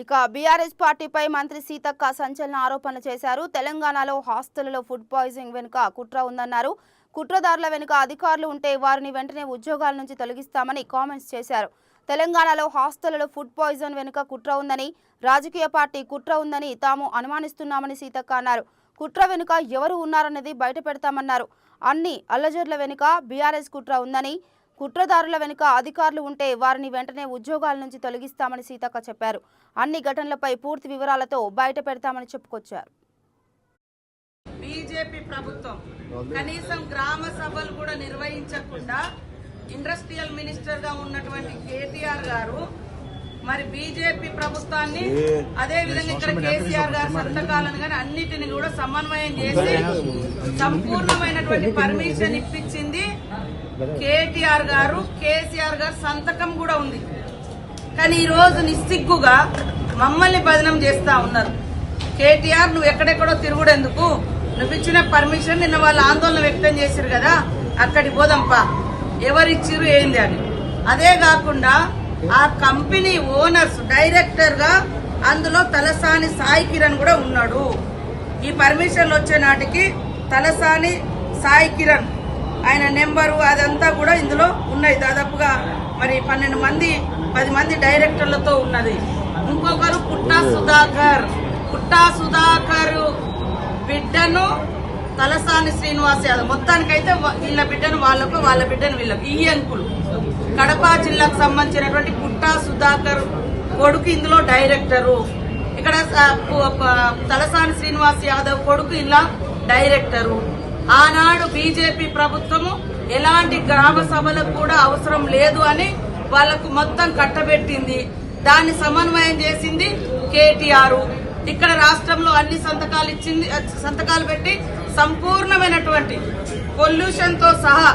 ఇక బీఆర్ఎస్ పార్టీపై మంత్రి సీతక్క సంచలన ఆరోపణలు చేశారు. తెలంగాణలో హాస్టళ్లలో ఫుడ్ పాయిజనింగ్ వెనుక కుట్ర ఉందన్నారు. కుట్రదారుల వెనుక అధికారులు ఉంటే వారిని వెంటనే ఉద్యోగాల నుంచి తొలగిస్తామని కామెంట్స్ చేశారు. తెలంగాణలో హాస్టళ్లలో ఫుడ్ పాయిజన్ వెనుక కుట్ర ఉందని, రాజకీయ పార్టీ కుట్ర ఉందని తాము అనుమానిస్తున్నామని సీతక్క అన్నారు. కుట్ర వెనుక ఎవరు ఉన్నారన్నది బయట పెడతామన్నారు. అన్ని అల్లజర్ల వెనుక బీఆర్ఎస్ కుట్ర ఉందని, కుట్రదారుల వెనుక అధికారులు ఉంటే వారిని వెంటనే ఉద్యోగాల నుంచి తొలగిస్తామని సీతక్క చెప్పారు. అన్ని ఘటనలపై పూర్తి వివరాలతో బయట పెడతామని చెప్పుకొచ్చారు. బీజేపీ ప్రభుత్వం కనీసం గ్రామ సభలు కూడా నిర్వహించకుండా ఇండస్ట్రియల్ మినిస్టర్ గా ఉన్నటువంటి కేటీఆర్ గారు మరి బీజేపీ ప్రభుత్వాన్ని అదే విధంగా ఇక్కడ కేసీఆర్ గారి సంతకాలను కానీ అన్నిటిని కూడా సమన్వయం చేసి సంపూర్ణమైనటువంటి పర్మిషన్ ఇప్పించింది కేటీఆర్ గారు. కేసీఆర్ గారు సంతకం కూడా ఉంది. కానీ ఈ రోజు నిస్సిగ్గుగా మమ్మల్ని బదనం చేస్తా ఉన్నారు. కేటీఆర్ నువ్వు ఎక్కడెక్కడో తిరుగుడెందుకు, నువ్వు ఇచ్చిన పర్మిషన్ నిన్న వాళ్ళు ఆందోళన వ్యక్తం చేశారు కదా, అక్కడికి పోదంపా, ఎవరిచ్చిరు ఏంది అని. అదే కాకుండా ఆ కంపెనీ ఓనర్స్ డైరెక్టర్ గా అందులో తలసాని సాయి కిరణ్ కూడా ఉన్నాడు. ఈ పర్మిషన్లు వచ్చే నాటికి తలసాని సాయి కిరణ్ ఆయన నెంబరు అదంతా కూడా ఇందులో ఉన్నాయి. దాదాపుగా మరి 12 మంది 10 మంది డైరెక్టర్లతో ఉన్నది. ఇంకొకరు పుట్టా సుధాకర్ బిడ్డను తలసాని శ్రీనివాస్ యాదవ్, మొత్తానికైతే వీళ్ళ బిడ్డను వాళ్ళకు, వాళ్ళ బిడ్డను వీళ్ళకు, ఈ అంకులు కడప జిల్లాకు సంబంధించినటువంటి పుట్టా సుధాకర్ కొడుకు ఇందులో డైరెక్టరు. ఇక్కడ తలసాని శ్రీనివాస్ యాదవ్ కొడుకు ఇలా డైరెక్టరు. ఆనాడు బీజేపీ ప్రభుత్వము ఎలాంటి గ్రామ సభలకు కూడా అవసరం లేదు అని వాళ్లకు మొత్తం కట్టబెట్టింది. దాన్ని సమన్వయం చేసింది కేటీఆర్. ఇక్కడ రాష్ట్రంలో అన్ని సంతకాలు ఇచ్చింది, సంతకాలు పెట్టి సంపూర్ణమైనటువంటి పొల్యూషన్ తో సహా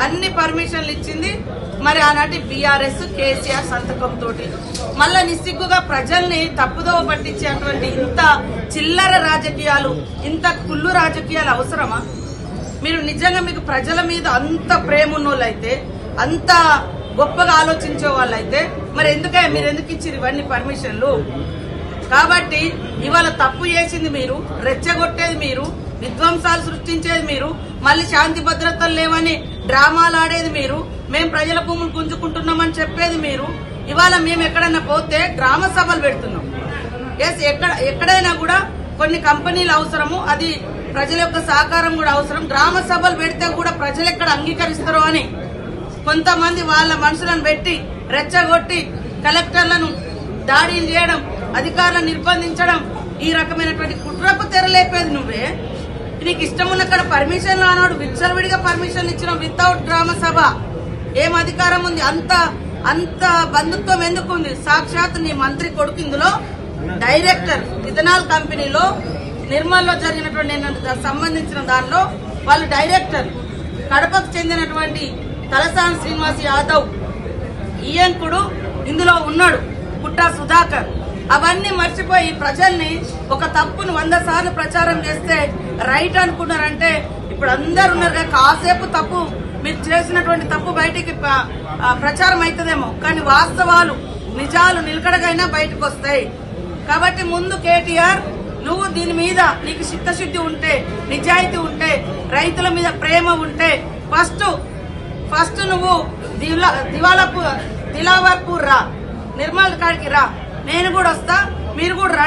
అన్ని పర్మిషన్లు ఇచ్చింది. మరి ఆనాటి బీఆర్ఎస్ కేసీఆర్ సంతకం తోటి మళ్ళా నిస్సిగ్గుగా ప్రజల్ని తప్పుదోవ పట్టించేటువంటి ఇంత చిల్లర రాజకీయాలు, ఇంత కుళ్ళు రాజకీయాలు అవసరమా? మీరు నిజంగా మీకు ప్రజల మీద అంత ప్రేమ ఉన్నోళ్ళైతే, అంత గొప్పగా ఆలోచించే వాళ్ళైతే మరి మీరు ఎందుకు ఇచ్చారు ఇవన్నీ పర్మిషన్లు? కాబట్టి ఇవాళ తప్పు చేసింది మీరు, రెచ్చగొట్టేది మీరు, విధ్వంసాలు సృష్టించేది మీరు, మళ్ళీ శాంతి భద్రతలు లేవని డ్రామాలు ఆడేది మీరు, మేం ప్రజల భూములు గుంజుకుంటున్నామని చెప్పేది మీరు. ఇవాళ మేము ఎక్కడన్నా పోతే గ్రామ సభలు పెడుతున్నాం. ఎక్కడైనా కూడా కొన్ని కంపెనీలు అవసరము, అది ప్రజల యొక్క సహకారం కూడా అవసరం. గ్రామ సభలు పెడితే కూడా ప్రజలు ఎక్కడ అంగీకరిస్తారో అని కొంతమంది వాళ్ళ మనుషులను పెట్టి రెచ్చగొట్టి కలెక్టర్లను దాడులు చేయడం, అధికారులను నిర్బంధించడం, ఈ రకమైనటువంటి కుట్రకు తెరలేపేది నువ్వే. నీకు ఇష్టం ఉన్నక్కడ పర్మిషన్ రానాడు విచ్చలవిడిగా పర్మిషన్ ఇచ్చిన వితౌట్ గ్రామ సభ ఏం అధికారం ఉంది? అంత బంధుత్వం ఎందుకు ఉంది? సాక్షాత్ నీ మంత్రి కొడుకు ఇందులో డైరెక్టర్, ఇథనాల్ కంపెనీలో నిర్మల్లో జరిగినటువంటి సంబంధించిన దానిలో వాళ్ళు డైరెక్టర్. కడపకు చెందినటువంటి తలసాని శ్రీనివాస్ యాదవ్ ఈయంకుడు ఇందులో ఉన్నాడు, పుట్టా సుధాకర్. అవన్నీ మర్చిపోయి ప్రజల్ని ఒక తప్పును 100 సార్లు ప్రచారం చేస్తే రైట్ అనుకున్నారంటే ఇప్పుడు అందరు ఉన్నారు. కాసేపు తప్పు మీరు చేసినటువంటి తప్పు బయటికి ప్రచారం అవుతుందేమో, కానీ వాస్తవాలు నిజాలు నిలకడగైనా బయటకు వస్తాయి. కాబట్టి ముందు కేటీఆర్, నువ్వు దీని మీద నీకు చిత్తశుద్ధి ఉంటే, నిజాయితీ ఉంటే, రైతుల మీద ప్రేమ ఉంటే ఫస్ట్ నువ్వు దిలావర్పూర్ రా, నిర్మల్ కాడికి రా, నేను కూడా వస్తా, మీరు కూడా రండి.